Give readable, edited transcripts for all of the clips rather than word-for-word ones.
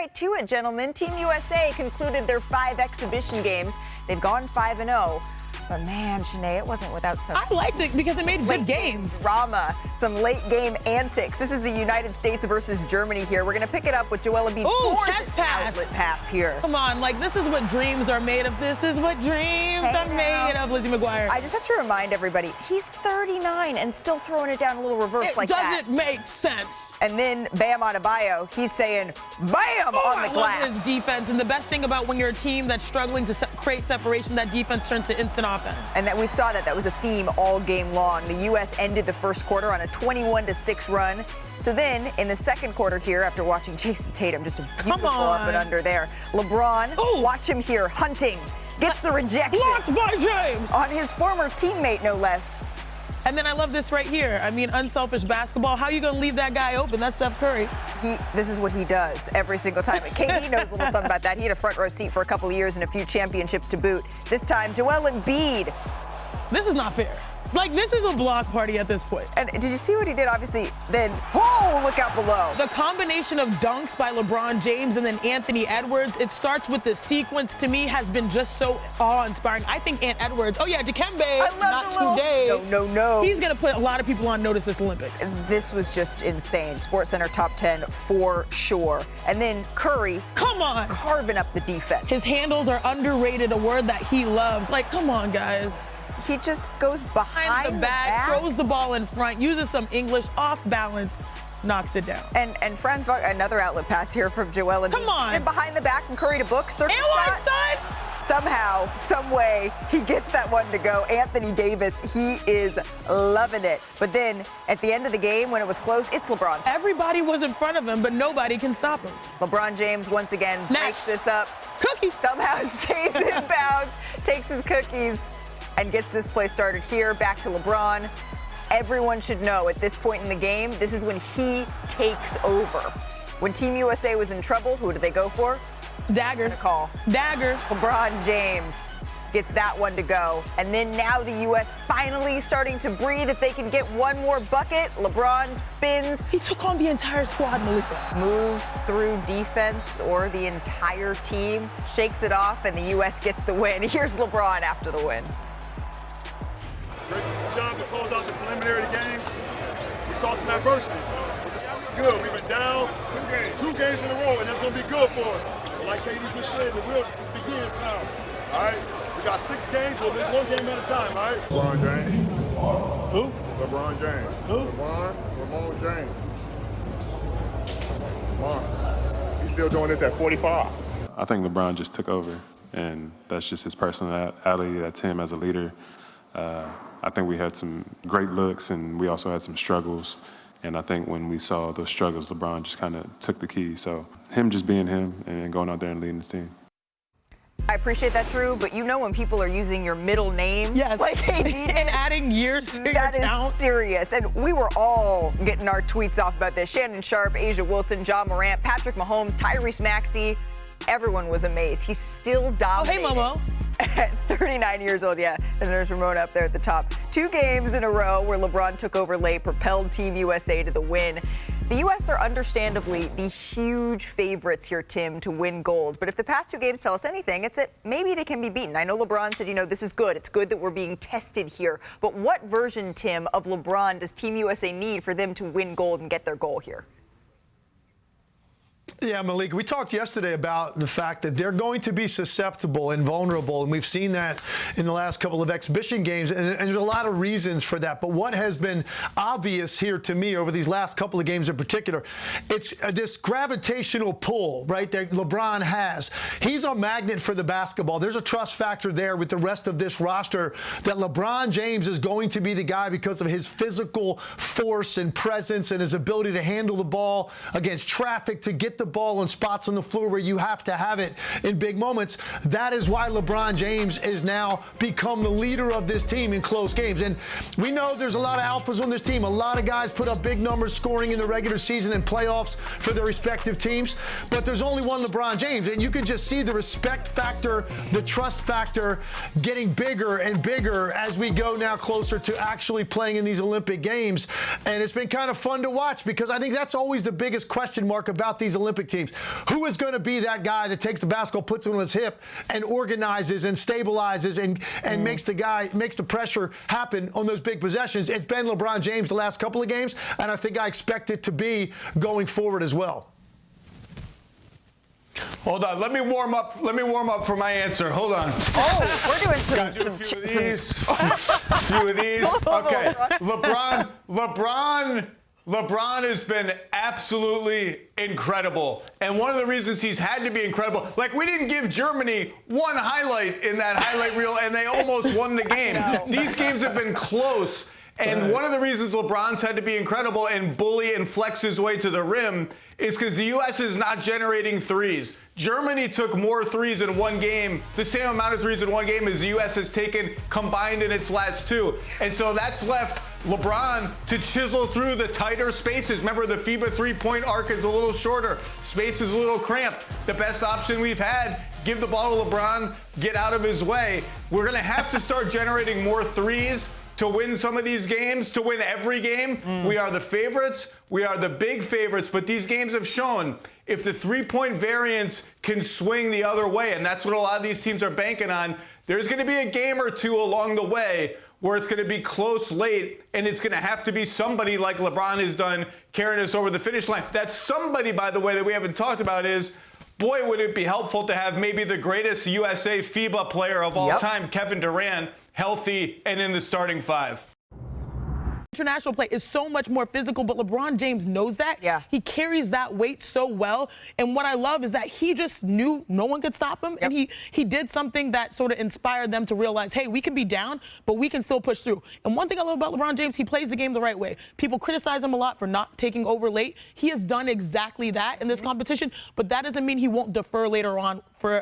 right to it, gentlemen. Team USA concluded their 5 exhibition games. They've gone 5-0. But man, Chiney, it wasn't without some. I liked it because it made good games. Drama, some late game antics. This is the United States versus Germany here. We're going to pick it up with Joel Embiid's outlet pass here. Come on, like this is what dreams are made of. This is what dreams are made of, Lizzie McGuire. I just have to remind everybody, he's 39 and still throwing it down a little reverse like that. It doesn't make sense. And then Bam Adebayo, he's saying bam on the glass. I love his defense, and the best thing about when you're a team that's struggling to create separation, that defense turns to instant offense. And that we saw that was a theme all game long. The U.S. ended the first quarter on a 21-6 run. So then, in the second quarter here, after watching Jason Tatum, just a beautiful up and under there, LeBron, watch him here, hunting, gets the rejection. Blocked by James! On his former teammate, no less. And then I love this right here. I mean, unselfish basketball. How are you going to leave that guy open? That's Steph Curry. This is what he does every single time. And KD knows a little something about that. He had a front row seat for a couple of years and a few championships to boot. This time, Joel Embiid. This is not fair. Like, this is a block party at this point. And did you see what he did? Obviously, then, look out below. The combination of dunks by LeBron James and then Anthony Edwards, it starts with the sequence, to me, has been just so awe-inspiring. I think Edwards, Dikembe, not today. No. He's going to put a lot of people on notice this Olympics. This was just insane. SportsCenter top 10 for sure. And then Curry. Come on. Carving up the defense. His handles are underrated, a word that he loves. Like, come on, guys. He just goes behind the back, throws the ball in front, uses some English, off balance, knocks it down. And Franz, another outlet pass here from Joel Embiid. Come on. And behind the back from Curry to Book. Circle shot. Somehow, some way, he gets that one to go. Anthony Davis, he is loving it. But then, at the end of the game, when it was close, it's LeBron. Everybody was in front of him, but nobody can stop him. LeBron James, once again, breaks this up. Cookies. Somehow stays in bounds, takes his cookies, and gets this play started here. Back to LeBron. Everyone should know at this point in the game, this is when he takes over. When Team USA was in trouble, who did they go for? Dagger. Call. Dagger. LeBron James gets that one to go. And then now the U.S. finally starting to breathe. If they can get one more bucket, LeBron spins. He took on the entire squad, Malika. Moves through defense or the entire team, shakes it off, and the U.S. gets the win. Here's LeBron after the win. Great job to close out the preliminary game. We saw some adversity. Good. We've been down two games in a row, and that's going to be good for us. But like KD just said, the real begins now. All right? We got 6 games, but we'll one game at a time, all right? LeBron James. Who? LeBron James. Who? LeBron James. Monster. He's still doing this at 45. I think LeBron just took over, and that's just his personality. That's him as a leader. I think we had some great looks, and we also had some struggles. And I think when we saw those struggles, LeBron just kind of took the key. So him just being him and going out there and leading his team. I appreciate that, Drew, but you know when people are using your middle name, like AD, and adding years to your that account. is serious. And we were all getting our tweets off about this. Shannon Sharp, Asia Wilson, John Morant, Patrick Mahomes, Tyrese Maxey. Everyone was amazed. He's still dominating. Oh, hey, Momo. At 39 years old, yeah. And there's Ramona up there at the top. 2 games in a row where LeBron took over late, propelled Team USA to the win. The U.S. are understandably the huge favorites here, Tim, to win gold. But if the past 2 games tell us anything, it's that maybe they can be beaten. I know LeBron said, this is good. It's good that we're being tested here. But what version, Tim, of LeBron does Team USA need for them to win gold and get their goal here? Yeah, Malika, we talked yesterday about the fact that they're going to be susceptible and vulnerable, and we've seen that in the last couple of exhibition games, and there's a lot of reasons for that. But what has been obvious here to me over these last couple of games in particular, it's this gravitational pull, right, that LeBron has. He's a magnet for the basketball. There's a trust factor there with the rest of this roster that LeBron James is going to be the guy because of his physical force and presence and his ability to handle the ball against traffic, to get the ball in spots on the floor where you have to have it in big moments. That is why LeBron James is now become the leader of this team in close games. And we know there's a lot of alphas on this team. A lot of guys put up big numbers scoring in the regular season and playoffs for their respective teams. But there's only one LeBron James. And you can just see the respect factor, the trust factor getting bigger and bigger as we go now closer to actually playing in these Olympic Games. And it's been kind of fun to watch because I think that's always the biggest question mark about these Olympic Olympic teams. Who is going to be that guy that takes the basketball, puts it on his hip, and organizes and stabilizes and makes the pressure happen on those big possessions? It's been LeBron James the last couple of games, and I think I expect it to be going forward as well. Hold on. Let me warm up for my answer. Hold on. Oh, we're doing some few of these. Okay. LeBron has been absolutely incredible. And one of the reasons he's had to be incredible, like we didn't give Germany one highlight in that highlight reel, and they almost won the game. These games have been close. And one of the reasons LeBron's had to be incredible and bully and flex his way to the rim is because the U.S. is not generating threes. Germany took more threes in one game, the same amount of threes in one game as the U.S. has taken combined in its last two. And so that's left LeBron to chisel through the tighter spaces. Remember, the FIBA three-point arc is a little shorter. Space is a little cramped. The best option we've had, give the ball to LeBron, get out of his way. We're going to have to start generating more threes to win some of these games, to win every game. We are the favorites. We are the big favorites. But these games have shown if the three-point variance can swing the other way, and that's what a lot of these teams are banking on, there's going to be a game or two along the way where it's going to be close late, and it's going to have to be somebody like LeBron has done carrying us over the finish line. That somebody, by the way, that we haven't talked about is, boy, would it be helpful to have maybe the greatest USA FIBA player of all time, Kevin Durant, healthy and in the starting five. International play is so much more physical, but LeBron James knows that. Yeah. He carries that weight so well. And what I love is that he just knew no one could stop him. And he did something that sort of inspired them to realize, hey, we can be down, but we can still push through. And one thing I love about LeBron James, he plays the game the right way. People criticize him a lot for not taking over late. He has done exactly that in this competition, but that doesn't mean he won't defer later on for,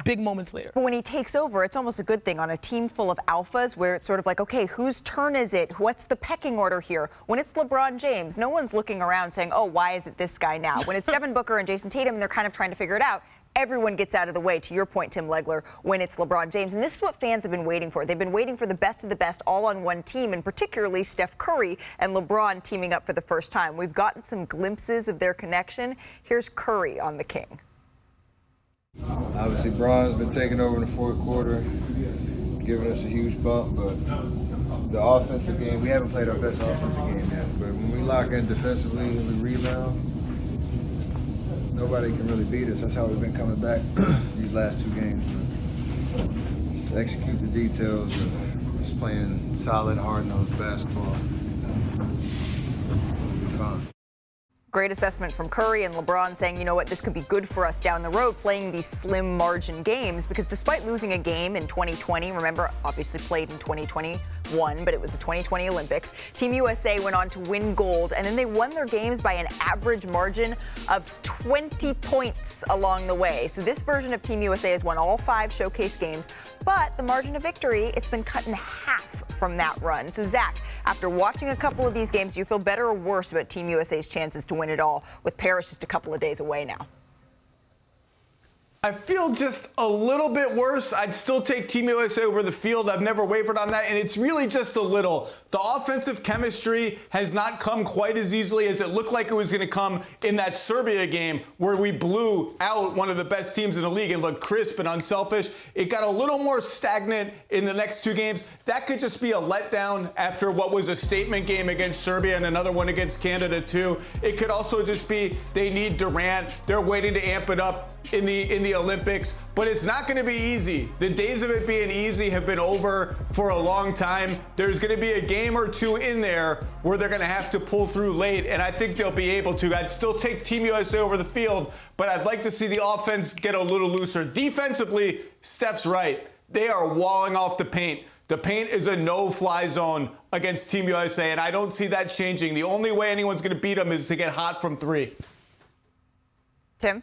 big moments later. But when he takes over, it's almost a good thing on a team full of alphas where it's sort of like, okay, whose turn is it? What's the pecking order here? When it's LeBron James, no one's looking around saying, oh, why is it this guy now? When it's Devin Booker and Jason Tatum, and they're kind of trying to figure it out, everyone gets out of the way, to your point, Tim Legler, when it's LeBron James. And this is what fans have been waiting for. They've been waiting for the best of the best all on one team, and particularly Steph Curry and LeBron teaming up for the first time. We've gotten some glimpses of their connection. Here's Curry on the King. Obviously, Bron's been taking over in the fourth quarter, giving us a huge bump, but the offensive game, we haven't played our best offensive game yet. But when we lock in defensively and we rebound, nobody can really beat us. That's how we've been coming back these last two games. But just execute the details of just playing solid, hard-nosed basketball. We'll be fine. Great assessment from Curry and LeBron saying, you know what, this could be good for us down the road playing these slim margin games, because despite losing a game in 2020, remember, obviously played in 2021, but it was the 2020 Olympics, Team USA went on to win gold, and then they won their games by an average margin of 20 points along the way. So this version of Team USA has won all 5 showcase games, but the margin of victory, it's been cut in half from that run. So Zach, after watching a couple of these games, do you feel better or worse about Team USA's chances to win it all, with Paris just a couple of days away now? I feel just a little bit worse. I'd still take Team USA over the field. I've never wavered on that, and it's really just a little. The offensive chemistry has not come quite as easily as it looked like it was going to come in that Serbia game where we blew out one of the best teams in the league and looked crisp and unselfish. It got a little more stagnant in the next 2 games. That could just be a letdown after what was a statement game against Serbia and another one against Canada too. It could also just be they need Durant. They're waiting to amp it up in the Olympics, but it's not going to be easy. The days of it being easy have been over for a long time. There's going to be a game or two in there where they're going to have to pull through late, and I think they'll be able to. I'd still take Team USA over the field, but I'd like to see the offense get a little looser. Defensively, Steph's right. They are walling off the paint. The paint is a no-fly zone against Team USA, and I don't see that changing. The only way anyone's going to beat them is to get hot from 3. Tim?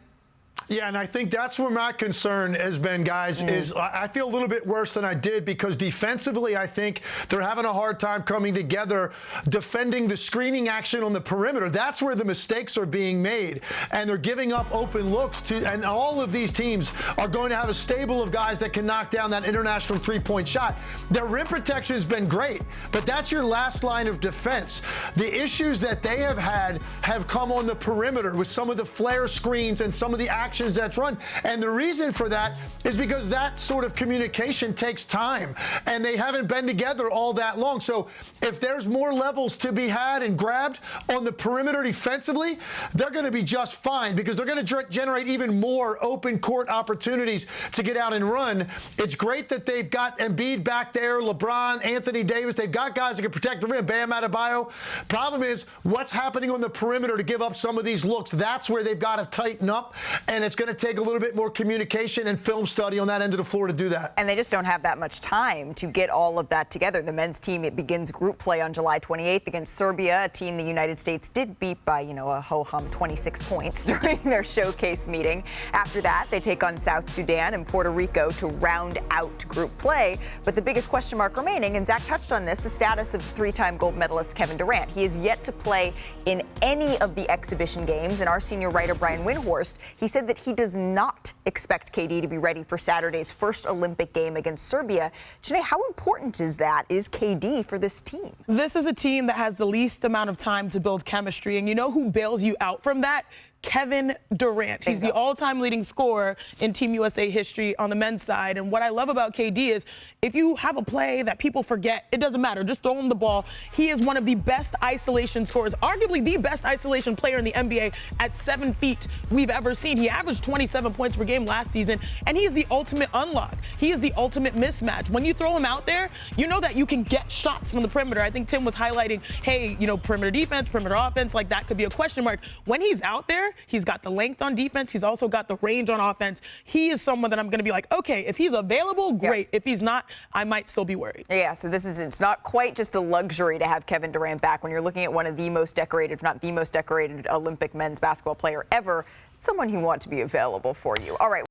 Yeah, and I think that's where my concern has been, guys, is I feel a little bit worse than I did because defensively I think they're having a hard time coming together defending the screening action on the perimeter. That's where the mistakes are being made, and they're giving up open looks to, and all of these teams are going to have a stable of guys that can knock down that international three-point shot. Their rim protection has been great, but that's your last line of defense. The issues that they have had have come on the perimeter with some of the flare screens and some of the actions that's run. And the reason for that is because that sort of communication takes time, and they haven't been together all that long. So if there's more levels to be had and grabbed on the perimeter defensively, they're going to be just fine because they're going to generate even more open court opportunities to get out and run. It's great that they've got Embiid back there, LeBron, Anthony Davis. They've got guys that can protect the rim. Bam Adebayo. Problem is what's happening on the perimeter to give up some of these looks. That's where they've got to tighten up, and it's going to take a little bit more communication and film study on that end of the floor to do that. And they just don't have that much time to get all of that together. The men's team, it begins group play on July 28th against Serbia, a team the United States did beat by, a ho-hum 26 points during their showcase meeting. After that, they take on South Sudan and Puerto Rico to round out group play. But the biggest question mark remaining, and Zach touched on this, the status of three-time gold medalist Kevin Durant. He is yet to play in any of the exhibition games. And our senior writer, Brian Windhorst, he said that he does not expect KD to be ready for Saturday's first Olympic game against Serbia. Chiney, how important is KD for this team? This is a team that has the least amount of time to build chemistry. And you know who bails you out from that? Kevin Durant. He's the all-time leading scorer in Team USA history on the men's side. And what I love about KD is if you have a play that people forget, it doesn't matter. Just throw him the ball. He is one of the best isolation scorers, arguably the best isolation player in the NBA at 7 feet we've ever seen. He averaged 27 points per game last season, and he is the ultimate unlock. He is the ultimate mismatch. When you throw him out there, you know that you can get shots from the perimeter. I think Tim was highlighting, hey, perimeter defense, perimeter offense, like that could be a question mark. When he's out there, he's got the length on defense. He's also got the range on offense. He is someone that I'm going to be like, okay, if he's available, great. If he's not, I might still be worried. Yeah, so it's not quite just a luxury to have Kevin Durant back when you're looking at one of the most decorated, if not the most decorated Olympic men's basketball player ever. It's someone you want to be available for you. All right.